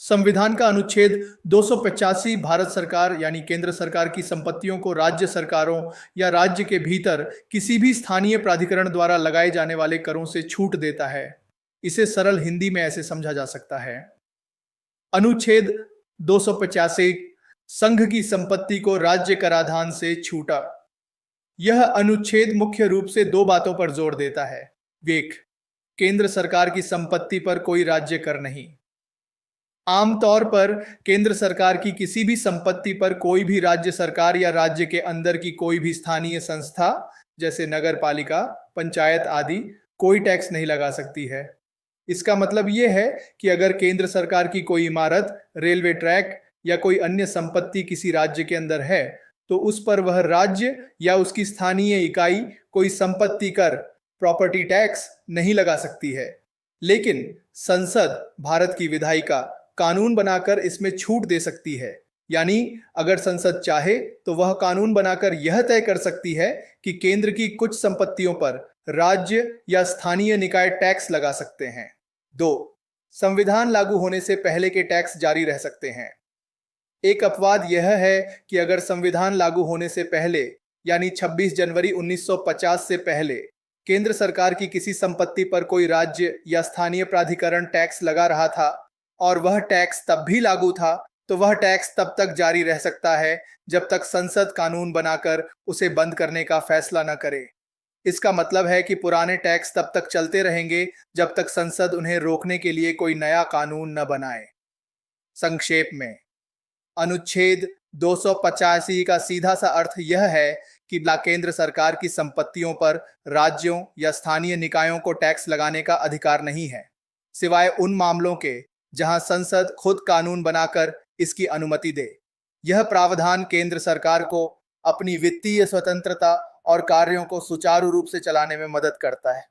संविधान का अनुच्छेद 285 भारत सरकार यानी केंद्र सरकार की संपत्तियों को राज्य सरकारों या राज्य के भीतर किसी भी स्थानीय प्राधिकरण द्वारा लगाए जाने वाले करों से छूट देता है। इसे सरल हिंदी में ऐसे समझा जा सकता है। अनुच्छेद 285 संघ की संपत्ति को राज्य कराधान से छूटा। यह अनुच्छेद मुख्य रूप से दो बातों पर जोर देता है। एक, केंद्र सरकार की संपत्ति पर कोई राज्य कर नहीं। आमतौर पर केंद्र सरकार की किसी भी संपत्ति पर कोई भी राज्य सरकार या राज्य के अंदर की कोई भी स्थानीय संस्था जैसे नगर पालिका, पंचायत आदि कोई टैक्स नहीं लगा सकती है। इसका मतलब यह है कि अगर केंद्र सरकार की कोई इमारत, रेलवे ट्रैक या कोई अन्य संपत्ति किसी राज्य के अंदर है तो उस पर वह राज्य या उसकी स्थानीय इकाई कोई संपत्ति कर, प्रॉपर्टी टैक्स नहीं लगा सकती है। लेकिन संसद, भारत की विधायिका, कानून बनाकर इसमें छूट दे सकती है। यानी अगर संसद चाहे तो वह कानून बनाकर यह तय कर सकती है कि केंद्र की कुछ संपत्तियों पर राज्य या स्थानीय निकाय टैक्स लगा सकते हैं। 2, संविधान लागू होने से पहले के टैक्स जारी रह सकते हैं। एक अपवाद यह है कि अगर संविधान लागू होने से पहले यानी 26 जनवरी 1950 से पहले केंद्र सरकार की किसी संपत्ति पर कोई राज्य या स्थानीय प्राधिकरण टैक्स लगा रहा था और वह टैक्स तब भी लागू था, तो वह टैक्स तब तक जारी रह सकता है जब तक संसद कानून बनाकर उसे बंद करने का फैसला न करे। इसका मतलब है कि पुराने टैक्स तब तक चलते रहेंगे जब तक संसद उन्हें रोकने के लिए कोई नया कानून न बनाए। संक्षेप में, अनुच्छेद 285 का सीधा सा अर्थ यह है कि केंद्र सरकार की संपत्तियों पर राज्यों या स्थानीय निकायों को टैक्स लगाने का अधिकार नहीं है, सिवाय उन मामलों के जहां संसद खुद कानून बनाकर इसकी अनुमति दे। यह प्रावधान केंद्र सरकार को अपनी वित्तीय स्वतंत्रता और कार्यों को सुचारू रूप से चलाने में मदद करता है।